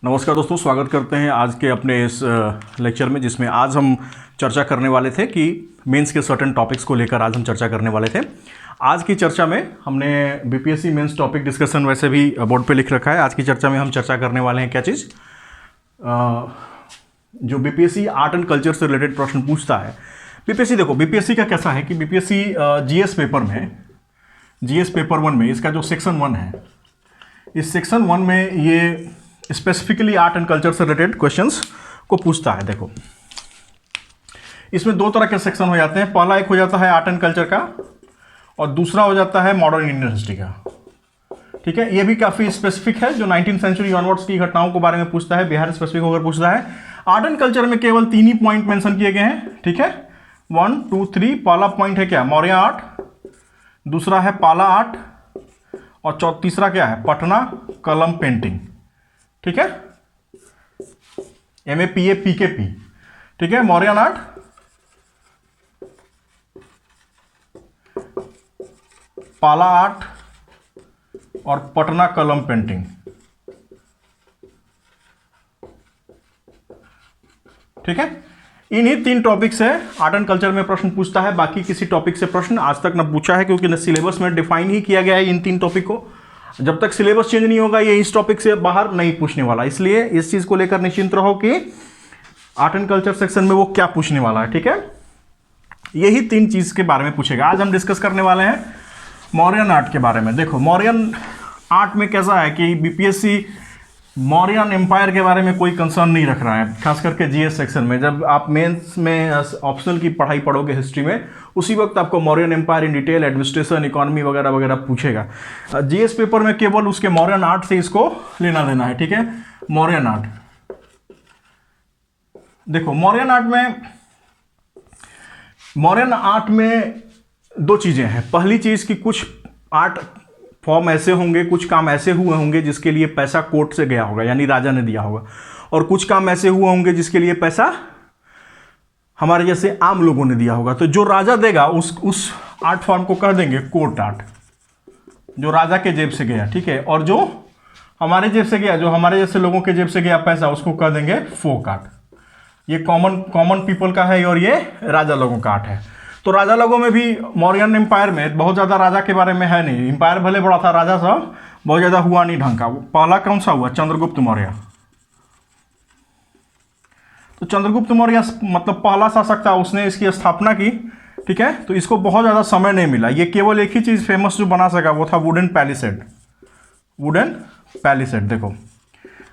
नमस्कार दोस्तों, स्वागत करते हैं आज के अपने इस लेक्चर में, जिसमें आज हम चर्चा करने वाले थे कि मेंस के सर्टेन टॉपिक्स को लेकर आज हम चर्चा करने वाले थे। आज की चर्चा में हमने बीपीएससी मेंस टॉपिक डिस्कशन वैसे भी बोर्ड पे लिख रखा है। आज की चर्चा में हम चर्चा करने वाले हैं क्या चीज़, जो बीपीएससी आर्ट एंड कल्चर से रिलेटेड प्रश्न पूछता है। बीपीएससी देखो, बीपीएससी का कैसा है कि बीपीएससी जीएस पेपर में, जीएस पेपर 1 में इसका जो सेक्शन 1 है, इस सेक्शन 1 में ये स्पेसिफिकली आर्ट एंड कल्चर से रिलेटेड क्वेश्चंस को पूछता है। देखो, इसमें दो तरह के सेक्शन हो जाते हैं। पहला एक हो जाता है आर्ट एंड कल्चर का और दूसरा हो जाता है मॉडर्न इंडियन हिस्ट्री का। ठीक है, ये भी काफ़ी स्पेसिफिक है, जो 19th सेंचुरी ऑनवर्ड्स की घटनाओं के बारे में पूछता है, बिहार स्पेसिफिक होकर पूछता है। आर्ट एंड कल्चर में केवल 3 ही पॉइंट मेंशन किए गए हैं। ठीक है, 1, 2, 3। पहला पॉइंट है क्या, मौर्य आर्ट, दूसरा है पाला आर्ट और तीसरा क्या है, पटना कलम पेंटिंग। ठीक है, MAPA PKP। ठीक है, मौर्यन आर्ट, पाला आर्ट और पटना कलम पेंटिंग। ठीक है, इन्हीं 3 टॉपिक से आर्ट एंड कल्चर में प्रश्न पूछता है। बाकी किसी टॉपिक से प्रश्न आज तक न पूछा है, क्योंकि सिलेबस में डिफाइन ही किया गया है इन 3 टॉपिक को। जब तक सिलेबस चेंज नहीं होगा, ये इस टॉपिक से बाहर नहीं पूछने वाला। इसलिए इस चीज को लेकर निश्चिंत रहो कि आर्ट एंड कल्चर सेक्शन में वो क्या पूछने वाला है। ठीक है, यही 3 चीज के बारे में पूछेगा। आज हम डिस्कस करने वाले हैं मौर्यन आर्ट के बारे में। देखो, मौर्यन आर्ट में कैसा है कि बीपीएससी मौर्यन एम्पायर के बारे में कोई कंसर्न नहीं रख रहा है, खास करके जीएस सेक्शन में। जब आप मेंस में ऑप्शनल की पढ़ाई पढ़ोगे हिस्ट्री में, उसी वक्त आपको Mauryan empire in detail, administration, economy वगैरह वगैरह पूछेगा। जीएस पेपर में केवल उसके मौर्यन आर्ट से इसको लेना देना है। ठीक है, मौर्यन आर्ट। देखो, मौर्यन आर्ट में 2 चीजें हैं। पहली चीज कि कुछ आर्ट फॉर्म ऐसे होंगे, कुछ काम ऐसे हुए होंगे जिसके लिए पैसा कोर्ट से गया होगा, यानी राजा ने दिया होगा, और कुछ काम ऐसे हुए होंगे जिसके लिए पैसा हमारे जैसे आम लोगों ने दिया होगा। तो जो राजा देगा उस आर्ट फॉर्म को कह देंगे कोर्ट आर्ट, जो राजा के जेब से गया। ठीक है, और जो हमारे जेब से गया, जो हमारे जैसे लोगों के जेब से गया पैसा, उसको कह देंगे फोक आर्ट। ये कॉमन पीपल का है और ये राजा लोगों का आर्ट है। तो राजा लोगों में भी मौर्यन एम्पायर में बहुत ज़्यादा राजा के बारे में है नहीं। एम्पायर भले बड़ा था, राजा सब बहुत ज़्यादा हुआ नहीं ढंग का। पहला कौन सा हुआ, चंद्रगुप्त मौर्य। तो चंद्रगुप्त मौर्य मतलब पहला शासक था, उसने इसकी स्थापना की। ठीक है, तो इसको बहुत ज़्यादा समय नहीं मिला। ये केवल एक ही चीज़ फेमस जो बना सका वो था वुडन पैलिसेड। वुडन पैलिसेड, देखो,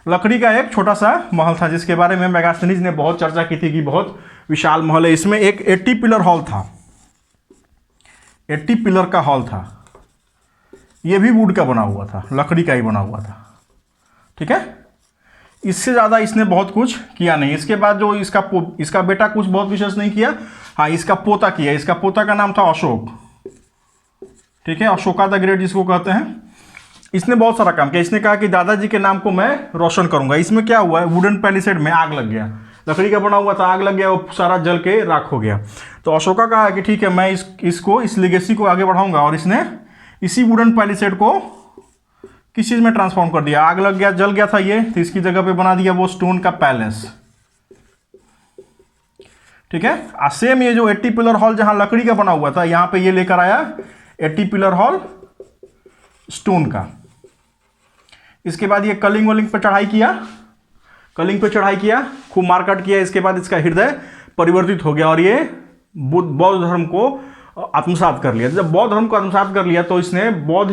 लकड़ी का एक छोटा सा महल था, जिसके बारे में मैगास्थनीज ने बहुत चर्चा की थी कि बहुत विशाल महल है। इसमें एक 80 पिलर हॉल था, 80 पिलर का हॉल था। यह भी वुड का बना हुआ था, लकड़ी का ही बना हुआ था। ठीक है, इससे ज़्यादा इसने बहुत कुछ किया नहीं। इसके बाद जो इसका बेटा कुछ बहुत विशेष नहीं किया। हाँ, इसका पोता किया। इसका पोता का नाम था अशोक। ठीक है, अशोका द ग्रेट जिसको कहते हैं। इसने बहुत सारा काम किया। इसने कहा कि दादाजी के नाम को मैं रोशन करूंगा। इसमें क्या हुआ है, वुडन पैलिसेड में आग लग गया, लकड़ी का बना हुआ था, आग लग गया, वो सारा जल के राख हो गया। तो अशोका कहा कि ठीक है, मैं इस लेगेसी को आगे बढ़ाऊंगा, और इसने इसी वुडन पैलिसेड को किस चीज़ में ट्रांसफॉर्म कर दिया। आग लग गया, जल गया था ये, तो इसकी जगह पे बना दिया वो स्टोन का पैलेस। ठीक है, सेम ये जो 80 पिलर हॉल जहां लकड़ी का बना हुआ था, यहां पे ये लेकर आया 80 पिलर हॉल स्टोन का। इसके बाद ये कलिंग वलिंग पे चढ़ाई किया, कलिंग पे चढ़ाई किया, खूब मारकाट किया। इसके बाद इसका हृदय परिवर्तित हो गया और ये बौद्ध धर्म को आत्मसात कर लिया। जब बौद्ध धर्म को आत्मसात कर लिया, तो इसने बौद्ध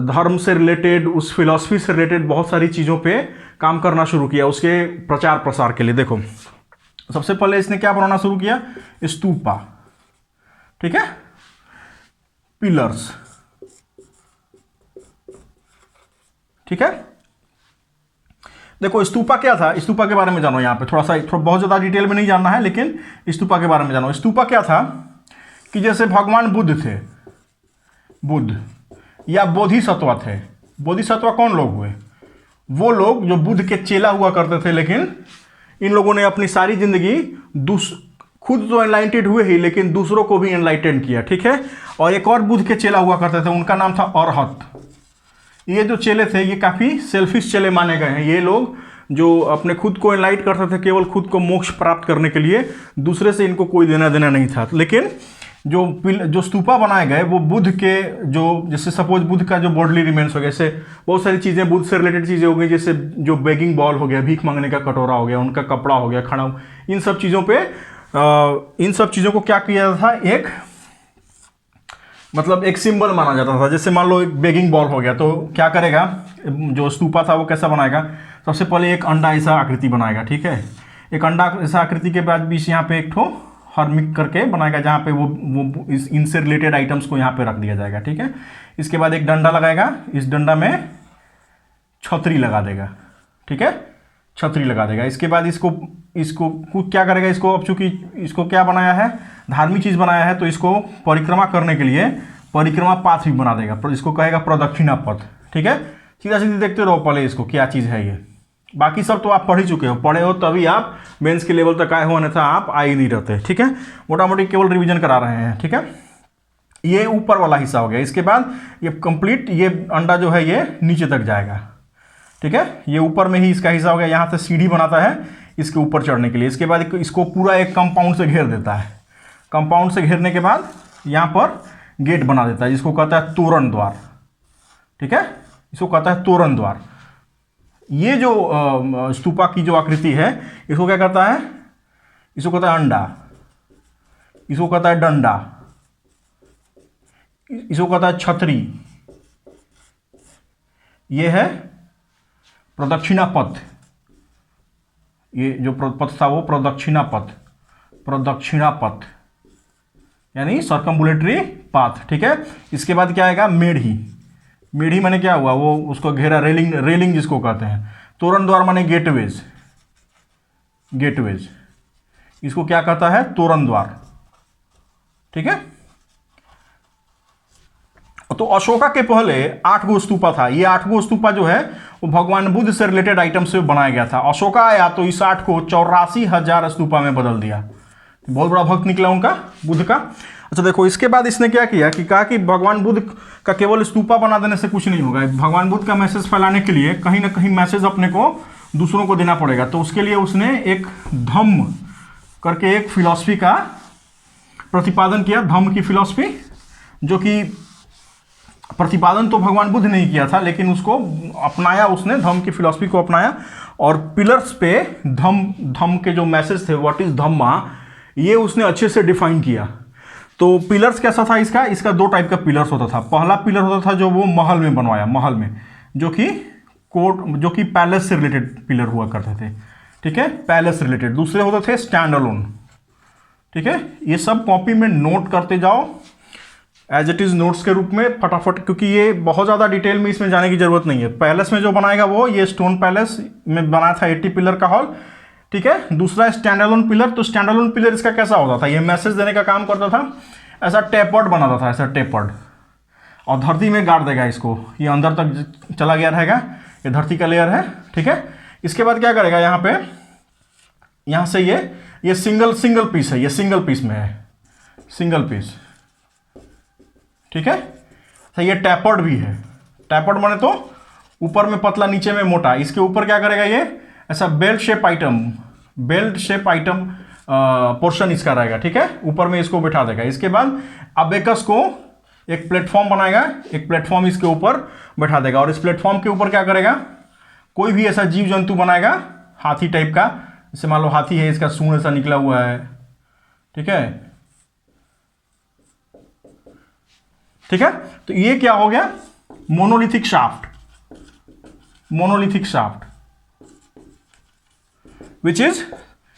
धर्म से रिलेटेड, उस फिलॉसफी से रिलेटेड बहुत सारी चीज़ों पे काम करना शुरू किया, उसके प्रचार प्रसार के लिए। देखो, सबसे पहले इसने क्या बनाना शुरू किया, स्तूपा। ठीक है, पिलर्स। ठीक है, देखो, स्तूपा क्या था, स्तूपा के बारे में जानो। यहाँ पे थोड़ा बहुत ज़्यादा डिटेल में नहीं जानना है, लेकिन स्तूपा के बारे में जानो। स्तूपा क्या था कि जैसे भगवान बुद्ध थे, बुद्ध या बोधिसत्व थे। बोधिसत्व कौन लोग हुए, वो लोग जो बुद्ध के चेला हुआ करते थे, लेकिन इन लोगों ने अपनी सारी जिंदगी खुद तो एनलाइटेड हुए ही, लेकिन दूसरों को भी एनलाइटेड किया। ठीक है, और एक और बुद्ध के चेला हुआ करते थे, उनका नाम था अरहत। ये जो चेले थे ये काफ़ी सेल्फिश चेले माने गए हैं। ये लोग जो अपने खुद को एनलाइट करते थे केवल खुद को मोक्ष प्राप्त करने के लिए, दूसरे से इनको कोई देना देना नहीं था। लेकिन जो स्तूपा बनाए गए वो बुद्ध के, जो जैसे सपोज बुद्ध का जो बॉडली रिमेन्स हो गया, जैसे बहुत सारी चीज़ें बुद्ध से रिलेटेड चीज़ें हो गई, जैसे जो बेगिंग बॉल हो गया, भीख मांगने का कटोरा हो गया, उनका कपड़ा हो गया, खड़ा, इन सब चीज़ों पे इन सब चीज़ों को क्या किया जाता था, एक मतलब एक सिंबल माना जाता था। जैसे मान लो एक बेगिंग बॉल हो गया तो क्या करेगा जो स्तूपा था वो कैसा बनाएगा, सबसे पहले एक अंडा ऐसा आकृति बनाएगा, ठीक है। एक अंडा ऐसा आकृति के बाद बीच यहाँ पे एक ठो हर्मिक करके बनाएगा जहाँ पे वो इनसे रिलेटेड आइटम्स को यहाँ पे रख दिया जाएगा, ठीक है। इसके बाद एक डंडा लगाएगा, इस डंडा में छतरी लगा देगा, ठीक है, छतरी लगा देगा। इसके बाद इसको क्या करेगा, इसको अब चूंकि इसको क्या बनाया है, धार्मिक चीज़ बनाया है, तो इसको परिक्रमा करने के लिए परिक्रमा पाथ भी बना देगा, इसको कहेगा प्रदक्षिणा पथ, ठीक है। सीधा सीधी देखते रहो पहले इसको क्या चीज़ है ये, बाकी सब तो आप पढ़ ही चुके हो, पढ़े हो तभी आप मेंस के लेवल तक आए हो, अन्यथा आप आ ही नहीं रहते, ठीक है। मोटा मोटी केवल रिवीजन करा रहे हैं, ठीक है। ये ऊपर वाला हिस्सा हो गया। इसके बाद ये कंप्लीट, ये अंडा जो है ये नीचे तक जाएगा, ठीक है। ये ऊपर में ही इसका हिस्सा हो गया, यहाँ से सीढ़ी बनाता है इसके ऊपर चढ़ने के लिए। इसके बाद इसको पूरा एक कंपाउंड से घेर देता है। कंपाउंड से घेरने के बाद यहाँ पर गेट बना देता है, जिसको कहता है तोरण द्वार, ठीक है, इसको कहता है तोरण द्वार। ये जो स्तूपा की जो आकृति है इसको क्या कहता है, इसको कहता है अंडा, इसको कहता है डंडा, इसको कहता है छतरी। ये है प्रदक्षिणा पथ, ये जो पथ था वो प्रदक्षिणा पथ, प्रदक्षिणा पथ यानी सर्कम्बुलेटरी पाथ, ठीक है। इसके बाद क्या आएगा, मेढ़ी। मेढ़ी माने क्या हुआ, वो उसको घेरा, रेलिंग, रेलिंग जिसको कहते हैं। तोरण द्वार माने गेटवेज, गेटवेज, इसको क्या कहता है, तोरण द्वार, ठीक है। तो अशोका के पहले 8 गो स्तूपा था। ये 8 गो स्तूपा जो है वो भगवान बुद्ध से रिलेटेड आइटम से बनाया गया था। अशोका आया तो इस 8 को 84,000 स्तूपा में बदल दिया। बहुत बड़ा भक्त निकला उनका, बुद्ध का। अच्छा देखो, इसके बाद इसने क्या किया कि कहा कि भगवान बुद्ध का केवल स्तूपा बना देने से कुछ नहीं होगा। भगवान बुद्ध का मैसेज फैलाने के लिए कहीं ना कहीं मैसेज अपने को दूसरों को देना पड़ेगा। तो उसके लिए उसने एक धम्म करके एक फिलॉसफी का प्रतिपादन किया, धम्म की फिलॉसफी, जो कि प्रतिपादन तो भगवान बुद्ध ने किया था, लेकिन उसको अपनाया उसने, धम्म की फिलॉसफी को अपनाया। और पिलर्स पे धम्म के जो मैसेज थे, व्हाट इज धम्मा, ये उसने अच्छे से डिफाइन किया। तो पिलर्स कैसा था इसका 2 टाइप का पिलर्स होता था। पहला पिलर होता था जो वो महल में बनवाया, महल में, जो कि कोर्ट, जो कि पैलेस से रिलेटेड पिलर हुआ करते थे, ठीक है, पैलेस रिलेटेड। दूसरे होते थे स्टैंड अलोन, ठीक है। ये सब कॉपी में नोट करते जाओ एज इट इज़ नोट्स के रूप में फटाफट, क्योंकि ये बहुत ज़्यादा डिटेल में इसमें जाने की जरूरत नहीं है। पैलेस में जो बनाएगा वो, ये स्टोन पैलेस में बनाया था 80 पिलर का हॉल, ठीक है। दूसरा स्टैंड अलोन पिलर। तो स्टैंड अलोन पिलर इसका कैसा होता था, ये मैसेज देने का काम करता था। ऐसा टेपर्ड बनाता था, ऐसा टेपर्ड, और धरती में गाड़ देगा इसको, ये अंदर तक चला गया रहेगा, ये धरती का लेयर है, ठीक है। इसके बाद क्या करेगा, यहाँ पे, यहाँ से ये सिंगल पीस है, ये सिंगल पीस में है, सिंगल पीस, ठीक है। तो ये टैपर्ड भी है। टैपर्ड माने तो ऊपर में पतला, नीचे में मोटा। इसके ऊपर क्या करेगा, ये ऐसा बेल्ट शेप आइटम पोर्शन इसका रहेगा, ठीक है। ऊपर में इसको बिठा देगा। इसके बाद अबेकस को एक प्लेटफॉर्म बनाएगा, एक प्लेटफॉर्म इसके ऊपर बैठा देगा, और इस प्लेटफॉर्म के ऊपर क्या करेगा, कोई भी ऐसा जीव जंतु बनाएगा हाथी टाइप का। जैसे मान लो हाथी है, इसका सूंड ऐसा निकला हुआ है, ठीक है, ठीक है। तो ये क्या हो गया, monolithic shaft, monolithic shaft which is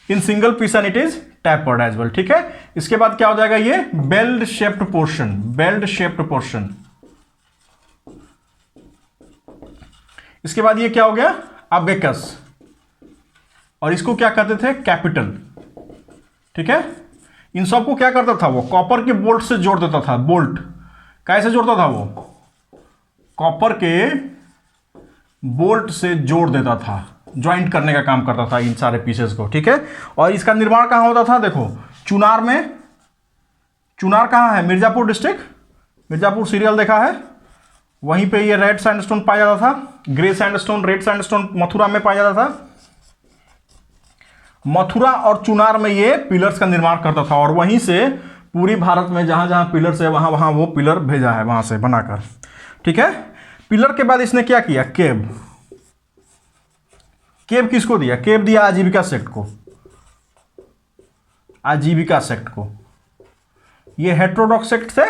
in single piece and it is tapered as well, ठीक है। इसके बाद क्या हो जाएगा, ये belt shaped portion, belt shaped portion. इसके बाद ये क्या हो गया, अबेकस, और इसको क्या कहते थे, कैपिटल, ठीक है। इन सबको क्या करता था वो, कॉपर के बोल्ट से जोड़ देता था। बोल्ट कैसे जोड़ता था वो, कॉपर के बोल्ट से जोड़ देता था, ज्वाइंट करने का काम करता था इन सारे पीसेस को, ठीक है। और इसका निर्माण कहाँ होता था, देखो चुनार में। चुनार कहाँ है, मिर्जापुर डिस्ट्रिक्ट, मिर्जापुर सीरियल देखा है, वहीं पे ये रेड सैंडस्टोन पाया जाता था, grey sandstone, red sandstone Mathura में पाया जाता था। मथुरा और चुनार में ये पिलर्स का निर्माण करता था, और वहीं से पूरी भारत में जहां जहां पिलर्स है वहां वहां वो पिलर भेजा है वहां से बनाकर। ठीक है, पिलर के बाद इसने क्या किया, केव। केव किसको दिया, केव दिया आजीविका सेक्ट को, आजीविका सेक्ट को। ये हेटेरोडॉक्स सेक्ट थे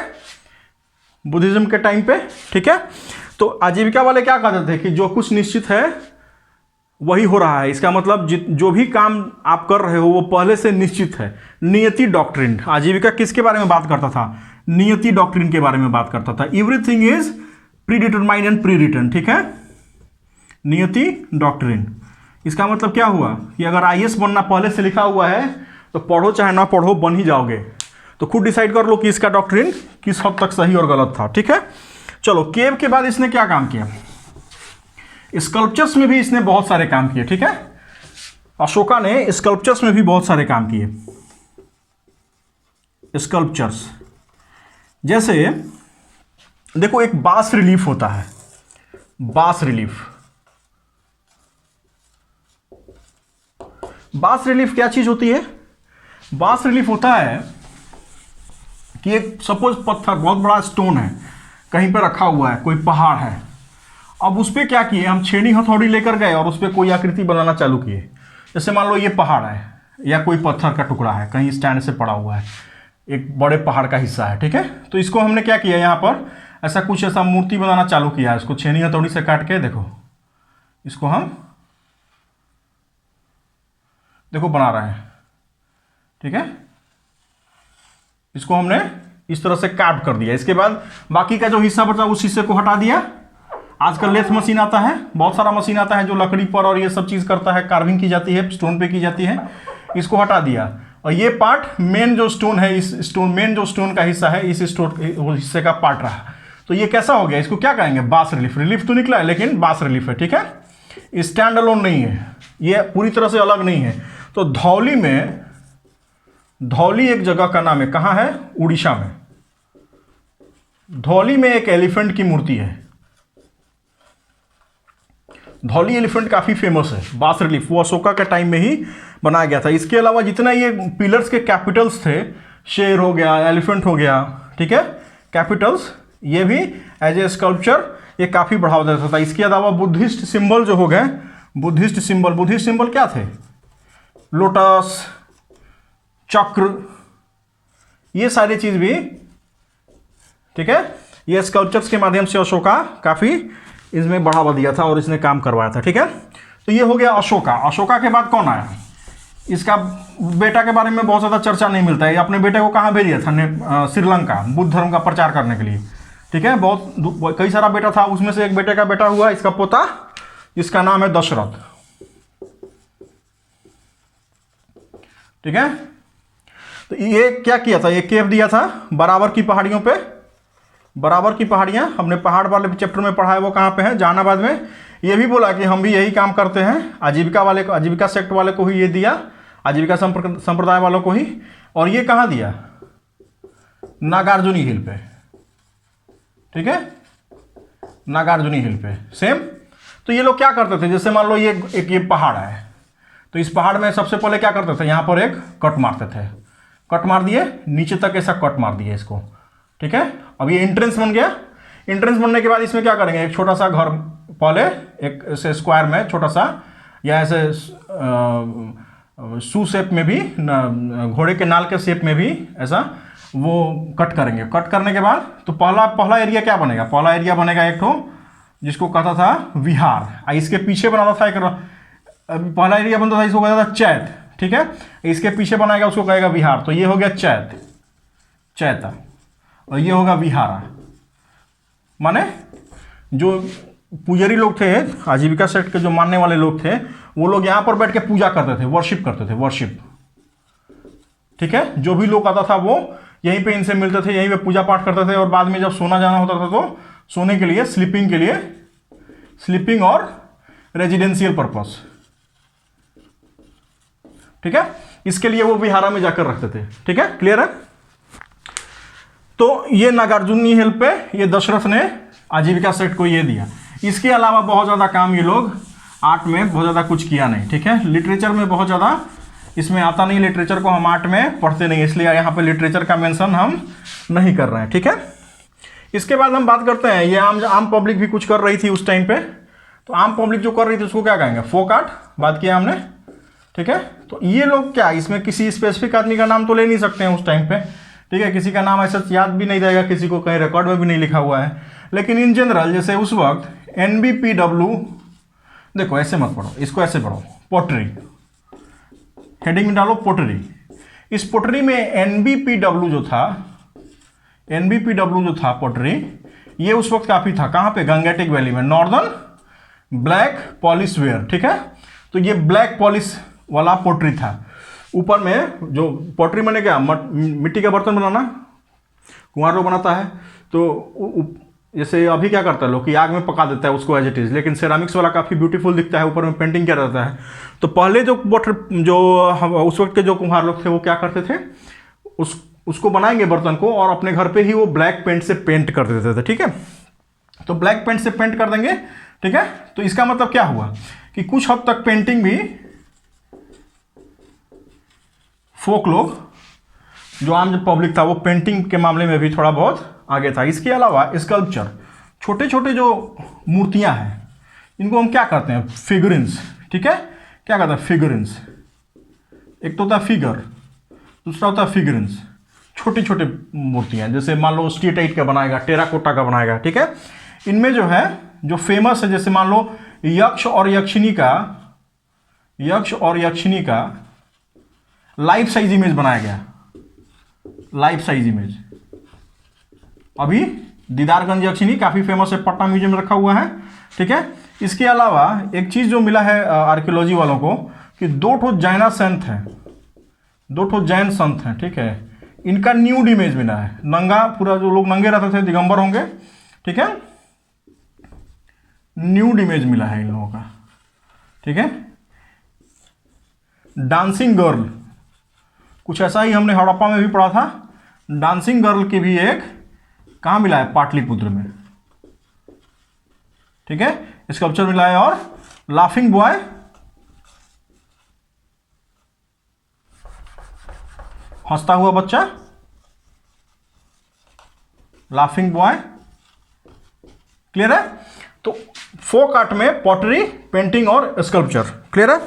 बुद्धिज्म के टाइम पे। ठीक है, तो आजीविका वाले क्या कहते थे कि जो कुछ निश्चित है वही हो रहा है, इसका मतलब जो भी काम आप कर रहे हो वो पहले से निश्चित है। नियति डॉक्ट्रिन, आजीविका किसके बारे में बात करता था, नियति डॉक्ट्रिन के बारे में बात करता था। Everything is predetermined and prewritten. ठीक है, नियति डॉक्ट्रिन, इसका मतलब क्या हुआ कि अगर आईएएस बनना पहले से लिखा हुआ है तो पढ़ो चाहे ना पढ़ो बन ही जाओगे। तो खुद डिसाइड कर लो कि इसका डॉक्ट्रिन किस हद तक सही और गलत था। ठीक है, चलो केव के बाद इसने क्या काम किया, स्कल्पचर्स में भी इसने बहुत सारे काम किए। ठीक है, अशोका ने स्कल्पचर्स में भी बहुत सारे काम किए। स्कल्पचर्स जैसे देखो, एक बास रिलीफ होता है, बास रिलीफ। बास रिलीफ क्या चीज होती है, बास रिलीफ होता है कि एक सपोज पत्थर, बहुत बड़ा स्टोन है, कहीं पर रखा हुआ है, कोई पहाड़ है। अब उस पर क्या किए हम, छेनी हथौड़ी लेकर गए और उस पर कोई आकृति बनाना चालू किए। जैसे मान लो ये पहाड़ है या कोई पत्थर का टुकड़ा है, कहीं स्टैंड से पड़ा हुआ है, एक बड़े पहाड़ का हिस्सा है। ठीक है, तो इसको हमने क्या किया, यहाँ पर ऐसा कुछ ऐसा मूर्ति बनाना चालू किया है। इसको छेनी हथौड़ी से काट के देखो, इसको हम देखो बना रहे हैं। ठीक है, इसको हमने इस तरह से काट कर दिया। इसके बाद बाकी का जो हिस्सा बचा उस हिस्से को हटा दिया। आजकल लेथ मशीन आता है, बहुत सारा मशीन आता है जो लकड़ी पर और ये सब चीज़ करता है, कार्विंग की जाती है, स्टोन पे की जाती है। इसको हटा दिया और ये पार्ट मेन जो स्टोन है, इस स्टोन मेन जो स्टोन का हिस्सा है, इस स्टोन हिस्से का पार्ट रहा। तो ये कैसा हो गया, इसको क्या कहेंगे, बास रिलीफ। रिलीफ तो निकला है लेकिन बास रिलीफ है। ठीक है, स्टैंड अलोन नहीं है, ये पूरी तरह से अलग नहीं है। तो धौली में, धौली एक जगह का नाम है, कहाँ है, उड़ीसा में। धौली में एक एलिफेंट की मूर्ति है, धौली एलिफेंट काफी फेमस है, बास रिलीफ, वो अशोका के टाइम में ही बनाया गया था। इसके अलावा जितना ये पिलर्स के कैपिटल्स थे, शेर हो गया, एलिफेंट हो गया, ठीक है, कैपिटल्स, ये भी एज ए स्कल्पचर ये काफी बढ़ावा देता था। इसके अलावा बुद्धिस्ट सिंबल जो हो गए, बुद्धिस्ट सिंबल क्या थे, लोटस, चक्र, ये सारी चीज भी, ठीक है, ये स्कल्पचर्स के माध्यम से अशोका काफी इसमें बढ़ावा दिया था और इसने काम करवाया था। ठीक है, तो ये हो गया अशोका। अशोका के बाद कौन आया, इसका बेटा के बारे में बहुत ज़्यादा चर्चा नहीं मिलता है। अपने बेटे को कहाँ भेज दिया था, श्रीलंका, बुद्ध धर्म का प्रचार करने के लिए। ठीक है, बहुत कई सारा बेटा था, उसमें से एक बेटे का बेटा हुआ इसका पोता, जिसका नाम है दशरथ। ठीक है, तो ये क्या किया था, ये केव दिया था बराबर की पहाड़ियों पे। बराबर की पहाड़ियां हमने पहाड़ वाले चैप्टर में पढ़ा है, वो कहाँ पे है, जहानाबाद में। ये भी बोला कि हम भी यही काम करते हैं, आजीविका वाले को, आजीविका सेक्ट वाले को ही ये दिया, आजीविका संप्रदाय वालों को ही। और ये कहाँ दिया, नागार्जुनी हिल पे। ठीक है, नागार्जुनी हिल पे सेम। तो ये लोग क्या करते थे, जैसे मान लो ये एक ये पहाड़ है, तो इस पहाड़ में सबसे पहले क्या करते थे, यहाँ पर एक कट मारते थे, कट मार दिए नीचे तक, ऐसा कट मार दिए इसको। ठीक है, अब ये एंट्रेंस बन गया। एंट्रेंस बनने के बाद इसमें क्या करेंगे, एक छोटा सा घर, पहले एक ऐसे स्क्वायर में छोटा सा, या ऐसे शू शेप में भी, घोड़े के नाल के शेप में भी ऐसा वो कट करेंगे। कट करने के बाद तो पहला एरिया क्या बनेगा, पहला एरिया बनेगा एक ठो जिसको कहता था विहार। इसके पीछे बनाता था एक, पहला एरिया बनता था, इसको कहता था चैत। ठीक है, इसके पीछे बनाएगा उसको कहेगा विहार। तो ये हो गया चैत, चैता, और ये होगा विहारा। माने जो पुजारी लोग थे, आजीविका सेक्ट के जो मानने वाले लोग थे, वो लोग यहाँ पर बैठ के पूजा करते थे, वर्शिप करते थे, वर्शिप। ठीक है, जो भी लोग आता था वो यहीं पे इनसे मिलते थे, यहीं पे पूजा पाठ करते थे। और बाद में जब सोना जाना होता था तो सोने के लिए, स्लीपिंग के लिए, स्लीपिंग और रेजिडेंशियल पर्पस। ठीक है, इसके लिए वो विहारा में जाकर रखते थे। ठीक है, क्लियर है। तो ये नागार्जुनी हिल पे ये दशरथ ने आजीविका सेट को ये दिया। इसके अलावा बहुत ज़्यादा काम ये लोग आर्ट में बहुत ज़्यादा कुछ किया नहीं, ठीक है। लिटरेचर में बहुत ज़्यादा इसमें आता नहीं, लिटरेचर को हम आर्ट में पढ़ते नहीं, इसलिए यहाँ पे लिटरेचर का मेंशन हम नहीं कर रहे हैं, ठीक है। इसके बाद हम बात करते हैं, ये आम पब्लिक भी कुछ कर रही थी उस टाइम पे, तो आम पब्लिक जो कर रही थी उसको क्या कहेंगे, फोक आर्ट, बात किया हमने, ठीक है। तो ये लोग क्या, इसमें किसी स्पेसिफिक आदमी का नाम तो ले नहीं सकते हैं उस टाइम पे, ठीक है, किसी का नाम ऐसा याद भी नहीं रहेगा, किसी को कहीं रिकॉर्ड में भी नहीं लिखा हुआ है, लेकिन इन जनरल जैसे उस वक्त NBPW, देखो ऐसे मत पढ़ो, इसको ऐसे पढ़ो, पोट्री, हेडिंग में डालो पोट्री। इस पोट्री में NBPW जो था पोट्री, ये उस वक्त काफी था, कहां पे, गंगेटिक वैली में, नॉर्दर्न ब्लैक पॉलिश वेयर, ठीक है। तो ये ब्लैक पॉलिश वाला पोट्री था। ऊपर में जो पोट्री बने क्या, मिट्टी का बर्तन बनाना, कुम्हार लोग बनाता है, तो जैसे अभी क्या करता है लोग कि आग में पका देता है उसको एज इट इज़, लेकिन सेरामिक्स वाला काफ़ी ब्यूटीफुल दिखता है, ऊपर में पेंटिंग किया रहता है। तो पहले जो उस वक्त के जो कुम्हार लोग थे वो क्या करते थे, उसको बनाएंगे बर्तन को, और अपने घर पे ही वो ब्लैक पेंट से पेंट कर देते थे, ठीक है। तो ब्लैक पेंट से पेंट कर देंगे, ठीक है। तो इसका मतलब क्या हुआ कि कुछ हद तक पेंटिंग भी फोक लोग, जो आम जो पब्लिक था, वो पेंटिंग के मामले में भी थोड़ा बहुत आगे था। इसके अलावा स्कल्पचर, छोटे छोटे जो मूर्तियां हैं, इनको हम क्या करते हैं, फिगरिन्स, ठीक है। क्या कहते हैं, फिगरिन्स। एक तो होता है फिगर, दूसरा होता है फिगरिन्स, छोटी छोटी मूर्तियां, जैसे मान लो स्टेटाइट का बनाएगा, टेराकोटा का बनाएगा, ठीक है। इनमें जो है जो फेमस है, जैसे मान लो यक्ष और यक्षिणी का लाइफ साइज इमेज बनाया गया, लाइफ साइज इमेज। अभी दीदारगंज यक्षिणी काफी फेमस है, पटना म्यूजियम में रखा हुआ है, ठीक है। इसके अलावा एक चीज जो मिला है आर्कियोलॉजी वालों को, कि दो ठो जैन संत हैं, ठीक है। इनका न्यूड इमेज मिला है, नंगा, पूरा जो लोग नंगे रहते थे, दिगंबर होंगे, ठीक है, न्यूड इमेज मिला है इन लोगों का, ठीक है। डांसिंग गर्ल, कुछ ऐसा ही हमने हड़प्पा में भी पढ़ा था, डांसिंग गर्ल की भी एक कहां मिला है, पाटलिपुत्र में, ठीक है, स्कल्पचर मिला है। और लाफिंग बॉय, हंसता हुआ बच्चा, लाफिंग बॉय, क्लियर है। तो फोक आर्ट में पॉटरी, पेंटिंग और स्कल्पचर, क्लियर है।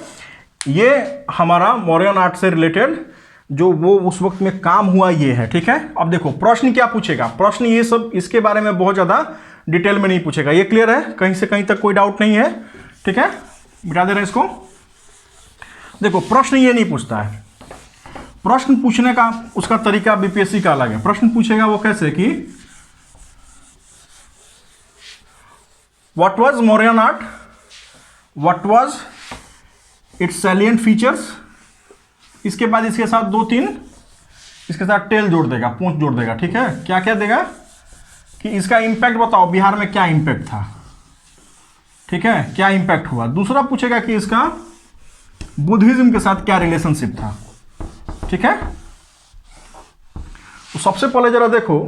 ये हमारा मौर्यन आर्ट से रिलेटेड जो वो उस वक्त में काम हुआ ये है, ठीक है। अब देखो प्रश्न क्या पूछेगा, प्रश्न ये सब इसके बारे में बहुत ज़्यादा डिटेल में नहीं पूछेगा, ये क्लियर है, कहीं से कहीं तक कोई डाउट नहीं है, ठीक है। मिटा दे रहे हैं इसको। देखो प्रश्न ये नहीं पूछता है, प्रश्न पूछने का उसका तरीका बीपीएससी का अलग है। प्रश्न पूछेगा वो कैसे कि what was Mauryan art, what was it's salient features, इसके बाद इसके साथ दो तीन, इसके साथ टेल जोड़ देगा, पूंछ जोड़ देगा, ठीक है। क्या क्या देगा कि इसका इंपैक्ट बताओ, बिहार में क्या इंपैक्ट था, ठीक है, क्या इंपैक्ट हुआ। दूसरा पूछेगा कि इसका बुद्धिज्म के साथ क्या रिलेशनशिप था, ठीक है। तो सबसे पहले जरा देखो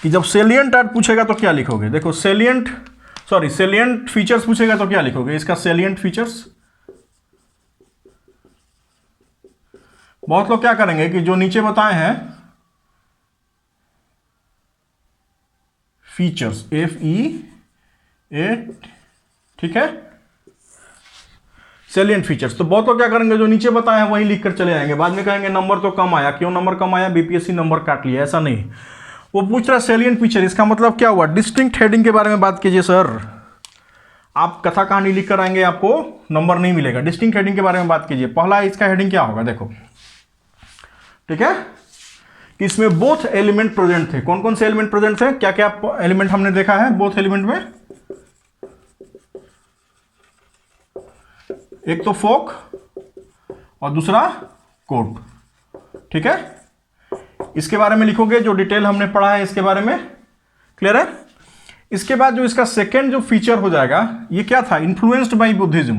कि जब सेलिएंट आर्ट पूछेगा तो क्या लिखोगे, देखो सेलिएंट फीचर्स पूछेगा तो क्या लिखोगे, इसका सेलिएंट फीचर्स। बहुत लोग क्या करेंगे कि जो नीचे बताए हैं फीचर्स, FEA, ठीक है, सेलिएंट फीचर्स, तो बहुत लोग क्या करेंगे जो नीचे बताए हैं वही लिखकर चले जाएंगे, बाद में कहेंगे नंबर तो कम आया, क्यों नंबर कम आया, बीपीएससी नंबर काट लिया। ऐसा नहीं, वो पूछ रहा है सेलिएंट फीचर, इसका मतलब क्या हुआ, डिस्टिंक्ट हेडिंग के बारे में बात कीजिए सर। आप कथा कहानी लिख कर आएंगे आपको नंबर नहीं मिलेगा, डिस्टिंक्ट हेडिंग के बारे में बात कीजिए। पहला इसका हेडिंग क्या होगा, देखो, ठीक है, कि इसमें बोथ एलिमेंट प्रेजेंट थे। कौन कौन से एलिमेंट प्रेजेंट थे, क्या क्या एलिमेंट हमने देखा है बोथ एलिमेंट में, एक तो फोक और दूसरा कोट, ठीक है। इसके बारे में लिखोगे, जो डिटेल हमने पढ़ा है इसके बारे में, क्लियर है। इसके बाद जो इसका सेकेंड जो फीचर हो जाएगा, ये क्या था, influenced by Buddhism,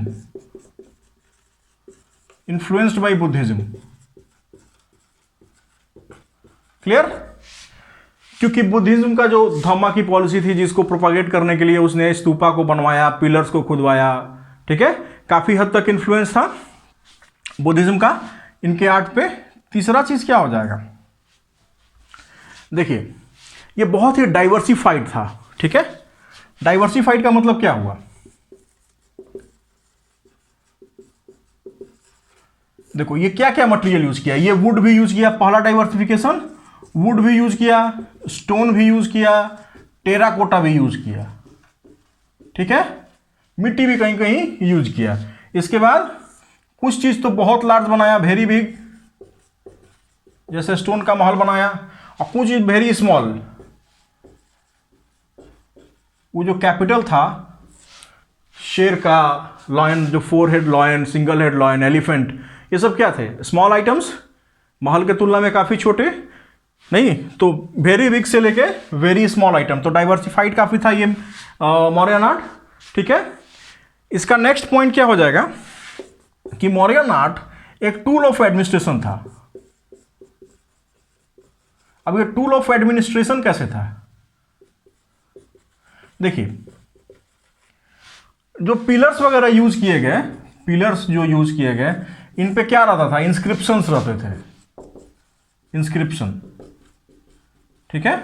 influenced by Buddhism, clear. क्योंकि बुद्धिज्म का जो धम्मा की पॉलिसी थी, जिसको प्रोपागेट करने के लिए उसने स्तूपा को बनवाया, पिलर्स को खुदवाया, ठीक है, काफ़ी हद तक इन्फ्लुएंस था बुद्धिज्म का इनके आर्ट पे। तीसरा चीज़ क्या हो जाएगा, देखिए ये बहुत ही डाइवर्सिफाइड था, ठीक है। डाइवर्सिफाइड का मतलब क्या हुआ, देखो ये क्या क्या मटेरियल यूज किया, ये वुड भी यूज किया, पहला डाइवर्सिफिकेशन, वुड भी यूज किया, स्टोन भी यूज किया, टेराकोटा भी यूज किया, ठीक है, मिट्टी भी कहीं कहीं यूज किया। इसके बाद कुछ चीज तो बहुत लार्ज बनाया, वेरी बिग, जैसे स्टोन का महल बनाया, और कुछ चीज वेरी स्मॉल, वो जो कैपिटल था शेर का, लॉयन, जो 4 head lion, single head lion, elephant, ये सब क्या थे, स्मॉल आइटम्स, महल के तुलना में काफ़ी छोटे, नहीं तो वेरी बिग से लेके वेरी स्मॉल आइटम, तो डाइवर्सिफाइड काफ़ी था ये मौर्यन आर्ट, ठीक है। इसका नेक्स्ट पॉइंट क्या हो जाएगा कि मौर्यन आर्ट एक टूल ऑफ एडमिनिस्ट्रेशन था। अब ये टूल ऑफ एडमिनिस्ट्रेशन कैसे था, देखिए जो पिलर्स वगैरह यूज किए गए, पिलर्स जो यूज किए गए, इन पे क्या रहता था, इंस्क्रिप्शंस रहते थे, इंस्क्रिप्शन, ठीक है।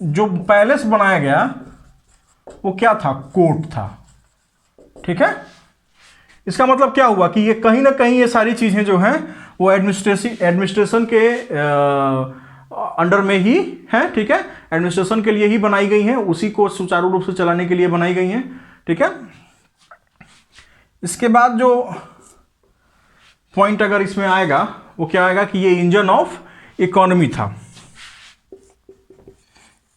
जो पैलेस बनाया गया वो क्या था, कोर्ट था, ठीक है। इसका मतलब क्या हुआ कि ये कहीं ना कहीं ये सारी चीजें जो हैं वो एडमिनिस्ट्रेशन के अंडर में ही है, ठीक है, एडमिनिस्ट्रेशन के लिए ही बनाई गई हैं, उसी को सुचारू रूप से चलाने के लिए बनाई गई हैं, ठीक है। इसके बाद जो पॉइंट अगर इसमें आएगा वो क्या आएगा कि ये इंजन ऑफ इकोनॉमी था,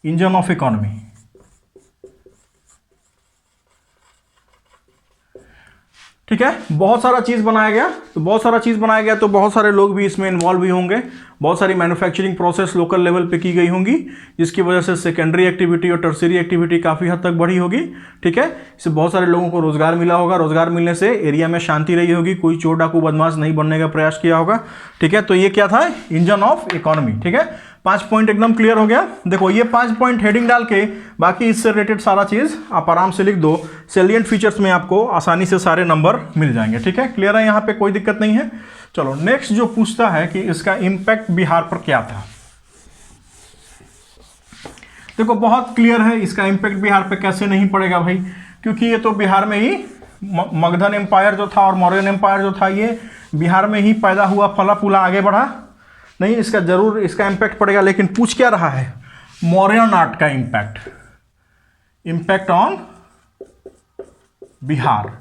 इंजन ऑफ इकोनॉमी, ठीक है। बहुत सारा चीज बनाया गया, तो बहुत सारा चीज बनाया गया तो बहुत सारे लोग भी इसमें इन्वॉल्व भी होंगे, बहुत सारी मैन्युफैक्चरिंग प्रोसेस लोकल लेवल पे की गई होंगी, जिसकी वजह से सेकेंडरी एक्टिविटी और टर्सरी एक्टिविटी काफ़ी हद तक बढ़ी होगी, ठीक है। इससे बहुत सारे लोगों को रोजगार मिला होगा, रोजगार मिलने से एरिया में शांति रही होगी, कोई चोर डाकू बदमाश नहीं बनने का प्रयास किया होगा, ठीक है। तो ये क्या था, इंजन ऑफ इकोनॉमी, ठीक है। 5 पॉइंट एकदम क्लियर हो गया। देखो ये 5 पॉइंट हेडिंग डाल के बाकी इससे रिलेटेड सारा चीज आप आराम से लिख दो, सेलिएंट फीचर्स में आपको आसानी से सारे नंबर मिल जाएंगे, ठीक है। क्लियर है, यहाँ पे कोई दिक्कत नहीं है। चलो नेक्स्ट जो पूछता है कि इसका इंपैक्ट बिहार पर क्या था, देखो बहुत क्लियर है, इसका इंपैक्ट बिहार पे कैसे नहीं पड़ेगा भाई, क्योंकि ये तो बिहार में ही मगधन एम्पायर जो था और मौर्यन एम्पायर जो था ये बिहार में ही पैदा हुआ, फला फूला आगे बढ़ा, नहीं इसका जरूर इसका इंपैक्ट पड़ेगा। लेकिन पूछ क्या रहा है, मौर्यन आर्ट का impact, impact on Bihar,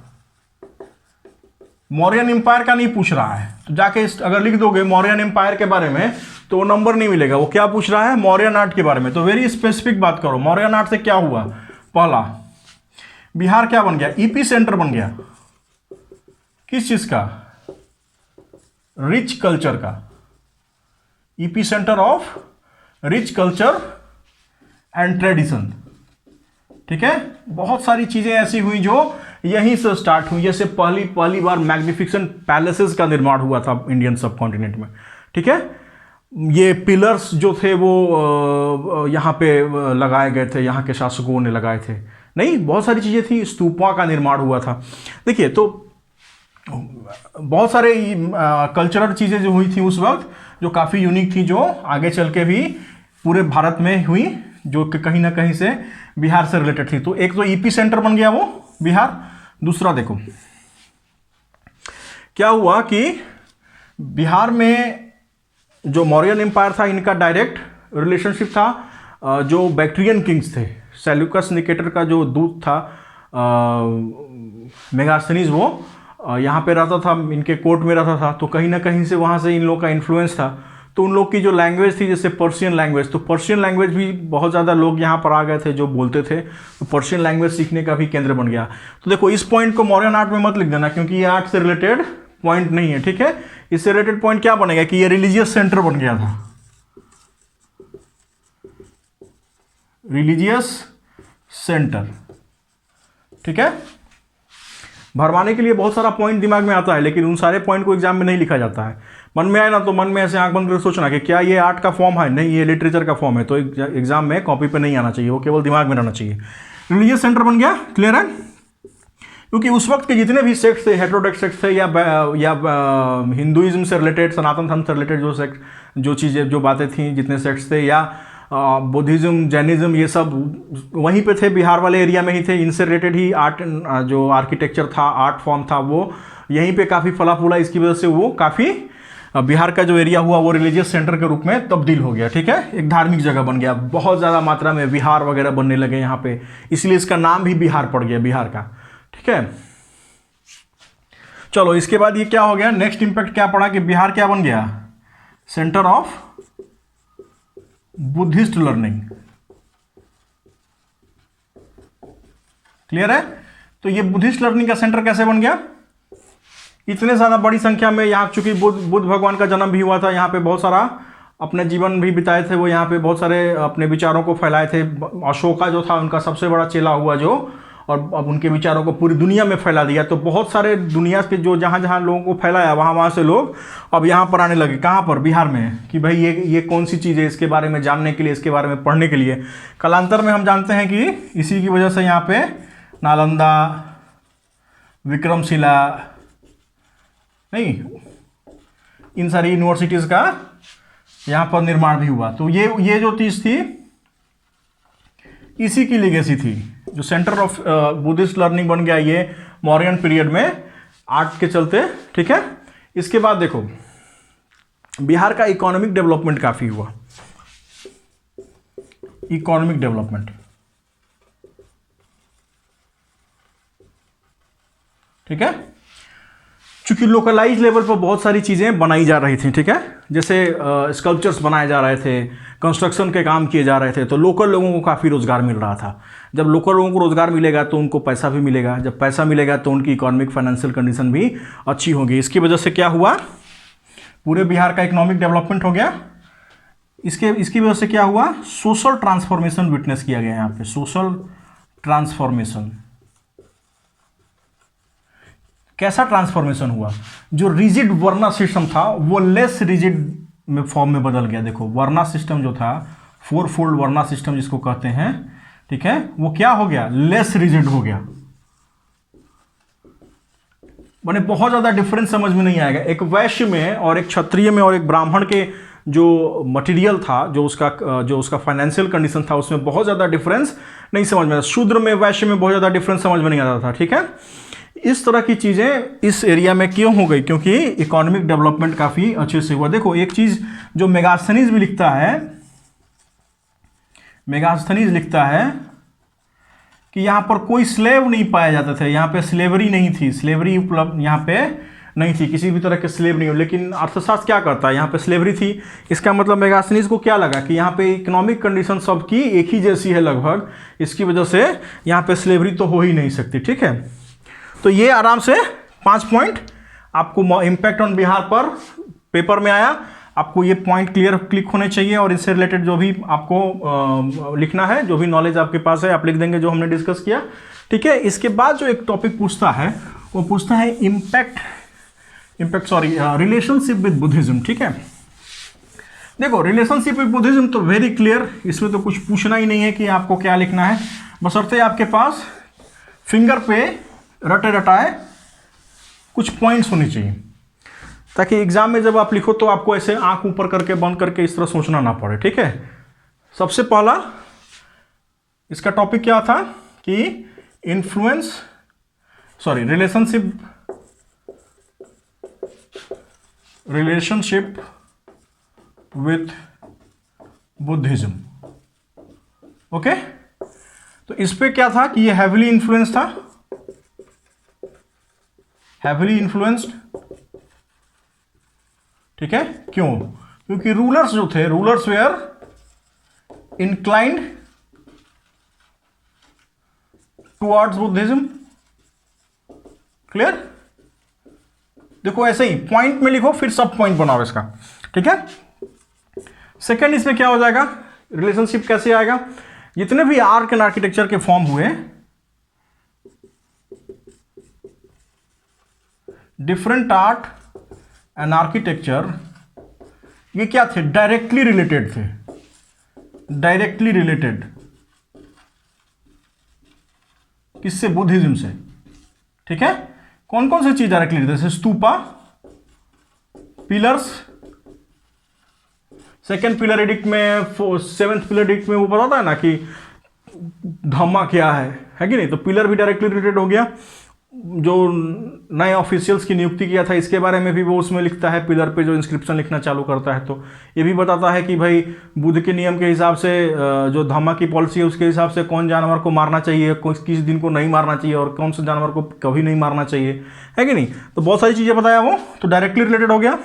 Mauryan empire का नहीं पूछ रहा है। तो जाके अगर लिख दोगे मौर्यन एम्पायर के बारे में तो नंबर नहीं मिलेगा। वो क्या पूछ रहा है, मौर्यन आर्ट के बारे में। तो वेरी स्पेसिफिक बात करो, मौर्यन आर्ट से क्या हुआ, पहला बिहार क्या बन गया, ईपी सेंटर बन गया, किस चीज का, रिच कल्चर का, EP centre of rich culture and tradition, ठीक है। बहुत सारी चीजें ऐसी हुई जो यहीं से स्टार्ट हुई, जैसे पहली बार मैग्निफिसेंट पैलेसेस का निर्माण हुआ था इंडियन सब कॉन्टिनेंट में, ठीक है। ये पिलर्स जो थे वो यहाँ पे लगाए गए थे, यहाँ के शासकों ने लगाए थे, नहीं बहुत सारी चीज़ें थी, स्तूपों का निर्माण हुआ था। देखिए तो बहुत सारे कल्चरल चीज़ें जो हुई थी उस वक्त जो काफ़ी यूनिक थी, जो आगे चल के भी पूरे भारत में हुई, जो कि कहीं ना कहीं से बिहार से रिलेटेड थी। तो एक तो ईपी सेंटर बन गया वो बिहार। दूसरा देखो क्या हुआ कि बिहार में जो मौर्यन एम्पायर था इनका डायरेक्ट रिलेशनशिप था जो बैक्ट्रियन किंग्स थे। सेल्यूकस निकेटर का जो दूत था मेगास्थनीज, वो यहाँ पे रहता था, इनके कोर्ट में रहता था। तो कहीं ना कहीं से वहाँ से इन लोग का इन्फ्लुएंस था। तो उन लोग की जो लैंग्वेज थी जैसे पर्शियन लैंग्वेज, तो पर्शियन लैंग्वेज भी बहुत ज़्यादा लोग यहाँ पर आ गए थे जो बोलते थे, तो पर्शियन लैंग्वेज सीखने का भी केंद्र बन गया। तो देखो इस पॉइंट को मौर्यन आर्ट में मत लिख देना, क्योंकि ये आर्ट से रिलेटेड पॉइंट नहीं है, ठीक है। इससे रिलेटेड पॉइंट क्या बनेगा कि ये रिलीजियस सेंटर बन गया था, रिलीजियस सेंटर, ठीक है। भरवाने के लिए बहुत सारा पॉइंट दिमाग में आता है, लेकिन उन सारे पॉइंट को एग्जाम में नहीं लिखा जाता है। मन में आए ना तो मन में ऐसे आंख बंद करके सोचना कि क्या ये आर्ट का फॉर्म है, नहीं ये लिटरेचर का फॉर्म है, तो एग्जाम में कॉपी पे नहीं आना चाहिए, वो केवल दिमाग में रहना चाहिए। रिलीजियस सेंटर बन गया, क्लियर है। क्योंकि उस वक्त के जितने भी सेक्ट थे, हेटेरोडॉक्स सेक्ट थे या हिंदुइज्म से रिलेटेड, सनातन धर्म से रिलेटेड जो सेक्ट, जो चीज़ें, जो बातें थी, जितने सेक्ट्स थे, या बुद्धिज़्म, जैनिज़्म, ये सब वहीं पे थे, बिहार वाले एरिया में ही थे। इनसे रिलेटेड ही आर्ट, जो आर्किटेक्चर था, आर्ट फॉर्म था, वो यहीं पे काफ़ी फला फूला। इसकी वजह से वो काफ़ी बिहार का जो एरिया हुआ वो रिलीजियस सेंटर के रूप में तब्दील हो गया, ठीक है, एक धार्मिक जगह बन गया। बहुत ज़्यादा मात्रा में विहार वगैरह बनने लगे यहाँ पे, इसलिए इसका नाम भी बिहार पड़ गया, बिहार का, ठीक है। चलो इसके बाद ये क्या हो गया, नेक्स्ट इंपैक्ट क्या पड़ा कि बिहार क्या बन गया, centre of Buddhist learning, clear है। तो ये बुद्धिस्ट लर्निंग का सेंटर कैसे बन गया, इतने ज़्यादा बड़ी संख्या में यहाँ, चूंकि बुद्ध भगवान का जन्म भी हुआ था यहाँ पे, बहुत सारा अपने जीवन भी बिताए थे वो यहाँ पे, बहुत सारे अपने विचारों को फैलाए थे। अशोका जो था उनका सबसे बड़ा चेला हुआ जो, और अब उनके विचारों को पूरी दुनिया में फैला दिया। तो बहुत सारे दुनिया के जो जहाँ जहाँ लोगों को फैलाया, वहाँ से लोग अब यहाँ पर आने लगे। कहाँ पर, बिहार में, कि भाई ये कौन सी चीज़ है, इसके बारे में जानने के लिए, इसके बारे में पढ़ने के लिए। कालांतर में हम जानते हैं कि इसी की वजह से यहाँ पे नालंदा, विक्रमशिला, नहीं, इन सारी यूनिवर्सिटीज़ का यहाँ पर निर्माण भी हुआ। तो ये जो चीज़ थी इसी की लेगेसी थी, जो सेंटर ऑफ बुद्धिस्ट लर्निंग बन गया ये मौर्यन पीरियड में आर्ट के चलते, ठीक है। इसके बाद देखो बिहार का इकोनॉमिक डेवलपमेंट काफ़ी हुआ, इकोनॉमिक डेवलपमेंट, ठीक है। चूंकि लोकलाइज लेवल पर बहुत सारी चीज़ें बनाई जा रही थी, ठीक है, जैसे स्कल्पचर्स बनाए जा रहे थे, कंस्ट्रक्शन के काम किए जा रहे थे, तो लोकल लोगों को काफ़ी रोज़गार मिल रहा था। जब लोकल लोगों को रोज़गार मिलेगा तो उनको पैसा भी मिलेगा, जब पैसा मिलेगा तो उनकी इकोनॉमिक फाइनेंशियल कंडीशन भी अच्छी होगी। इसकी वजह से क्या हुआ, पूरे बिहार का इकोनॉमिक डेवलपमेंट हो गया। इसकी वजह से क्या हुआ, सोशल ट्रांसफॉर्मेशन विटनेस किया गया यहाँ पे, सोशल ट्रांसफॉर्मेशन। कैसा ट्रांसफॉर्मेशन हुआ, जो रिजिड वर्ना सिस्टम था वो लेस रिजिड में फॉर्म में बदल गया। देखो वर्ना सिस्टम जो था, 4 फोल्ड वर्ना सिस्टम जिसको कहते हैं, ठीक है, वो क्या हो गया, लेस रिजिड हो गया। माने बहुत ज़्यादा डिफरेंस समझ में नहीं आएगा। एक वैश्य में और एक क्षत्रिय में और एक ब्राह्मण के जो मटेरियल था, जो उसका फाइनेंशियल कंडीशन था, उसमें बहुत ज़्यादा डिफरेंस नहीं समझ में आता। शूद्र में, वैश्य में बहुत ज़्यादा डिफरेंस समझ में नहीं आता था, ठीक है। इस तरह की चीज़ें इस एरिया में क्यों हो गई, क्योंकि इकोनॉमिक डेवलपमेंट काफ़ी अच्छे से हुआ। देखो एक चीज़ जो मेगास्थनीज भी लिखता है, मेगास्थनीज लिखता है कि यहाँ पर कोई स्लेव नहीं पाए जाते थे, यहाँ पे स्लेवरी नहीं थी, स्लेवरी उपलब्ध यहाँ पे नहीं थी, किसी भी तरह के स्लेव नहीं हो। लेकिन अर्थशास्त्र क्या करता है, यहाँ पे स्लेवरी थी। इसका मतलब मेगास्थनीज को क्या लगा कि यहाँ पे इकोनॉमिक कंडीशन सबकी एक ही जैसी है लगभग, इसकी वजह से यहाँ पे स्लेवरी तो हो ही नहीं सकती, ठीक है। तो ये आराम से 5 पॉइंट आपको इम्पैक्ट ऑन बिहार पर पेपर में आया। आपको ये पॉइंट क्लिक होने चाहिए, और इससे रिलेटेड जो भी आपको लिखना है, जो भी नॉलेज आपके पास है, आप लिख देंगे जो हमने डिस्कस किया, ठीक है। इसके बाद जो एक टॉपिक पूछता है वो पूछता है रिलेशनशिप विद बुद्धिज्म, ठीक है। देखो रिलेशनशिप विद बुद्धिज्म तो वेरी क्लियर, इसमें तो कुछ पूछना ही नहीं है कि आपको क्या लिखना है, बशर्ते आपके पास फिंगर पे रटे रटाए कुछ पॉइंट्स होने चाहिए, ताकि एग्जाम में जब आप लिखो तो आपको ऐसे आंख ऊपर करके बंद करके इस तरह सोचना ना पड़े, ठीक है। सबसे पहला इसका टॉपिक क्या था कि रिलेशनशिप विथ बुद्धिज्म, ओके। तो इस पे क्या था कि ये हैविली इन्फ्लुएंस था, हैविली इन्फ्लुएंस्ड, ठीक है। क्यों, क्योंकि रूलर्स जो थे, rulers were inclined towards Buddhism, clear. देखो ऐसे ही पॉइंट में लिखो, फिर सब पॉइंट बनाओ इसका, ठीक है। सेकंड इसमें क्या हो जाएगा, रिलेशनशिप कैसे आएगा, जितने भी आर्ट एंड आर्किटेक्चर के फॉर्म हुए, डिफरेंट आर्ट एन आर्किटेक्चर, ये क्या थे, डायरेक्टली रिलेटेड थे, डायरेक्टली रिलेटेड किससे, बुद्धिज्म से। ठीक है, कौन कौन सी चीज डायरेक्टली रिलेटेड, जैसे stupa, pillars, second pillar addict में, सेवेंथ पिलर एडिक्ट में वो बताता है ना कि धम्मा क्या है कि नहीं, तो पिलर भी डायरेक्टली रिलेटेड हो गया। जो नए ऑफिशियल्स की नियुक्ति किया था इसके बारे में भी वो उसमें लिखता है, पिलर पे जो इंस्क्रिप्शन लिखना चालू करता है, तो ये भी बताता है कि भाई बुद्ध के नियम के हिसाब से जो धम्मा की पॉलिसी है उसके हिसाब से कौन जानवर को मारना चाहिए, किस दिन को नहीं मारना चाहिए और कौन से जानवर को कभी नहीं मारना चाहिए, है कि नहीं। तो बहुत सारी चीज़ें बताया वो, तो डायरेक्टली रिलेटेड हो गया।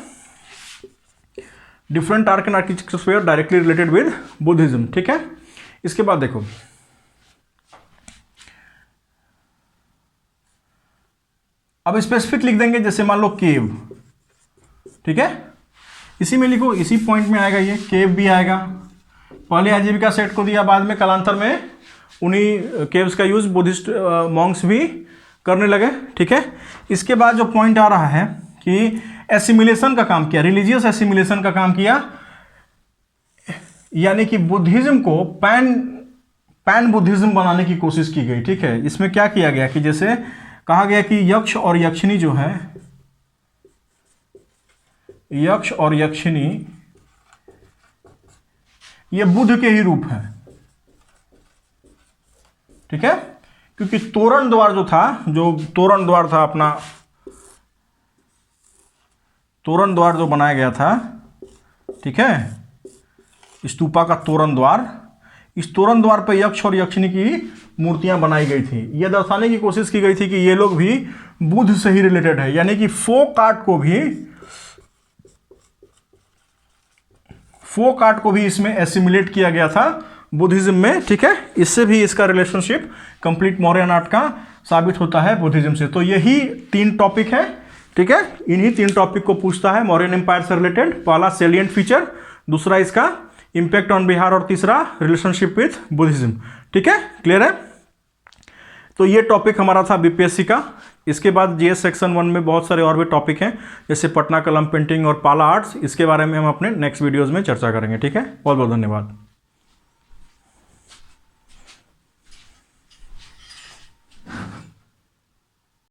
Different arc and architecture directly related with Buddhism. ठीक है, इसके बाद देखो अब स्पेसिफिक लिख देंगे, जैसे मान लो केव, ठीक है, इसी में लिखो, इसी पॉइंट में आएगा, ये केव भी आएगा। पहले आजीविका सेट को दिया, बाद में कालांतर में उन्हीं केव्स का यूज बुद्धिस्ट मॉन्क्स भी करने लगे। ठीक है, इसके बाद जो पॉइंट आ रहा है कि एसिमिलेशन का काम किया, रिलीजियस एसिमिलेशन का काम किया, यानी कि बुद्धिज्म को पैन बुद्धिज्म बनाने की कोशिश की गई। ठीक है, इसमें क्या किया गया कि जैसे कहा गया कि यक्ष और यक्षिणी जो है, यक्ष और यक्षिणी ये बुद्ध के ही रूप है। ठीक है, क्योंकि तोरण द्वार जो था, जो तोरण द्वार था अपना, तोरण द्वार जो बनाया गया था, ठीक है, स्तूपा का तोरण द्वार, इस तोरण द्वार पर यक्ष और यक्षिणी की मूर्तियां बनाई गई थी। यह दर्शाने की कोशिश की गई थी कि ये लोग भी बुद्ध से ही रिलेटेड है, यानी कि फोक आर्ट को भी इसमें एसिमुलेट किया गया था बुद्धिज्म में। ठीक है, इससे भी इसका रिलेशनशिप कंप्लीट मौर्यन आर्ट का साबित होता है बुद्धिज्म से। तो यही 3 टॉपिक है। ठीक है, इन्हीं 3 टॉपिक को पूछता है मौर्यन एम्पायर से रिलेटेड। पहला सेलिएंट फीचर, दूसरा इसका इंपैक्ट ऑन बिहार और तीसरा रिलेशनशिप विथ बुद्धिज्म। ठीक है, क्लियर है। तो ये टॉपिक हमारा था बीपीएससी का। इसके बाद जीएस सेक्शन 1 में बहुत सारे और भी टॉपिक हैं, जैसे पटना कलम पेंटिंग और पाला आर्ट्स। इसके बारे में हम अपने नेक्स्ट वीडियोज़ में चर्चा करेंगे। ठीक है, बहुत बहुत धन्यवाद।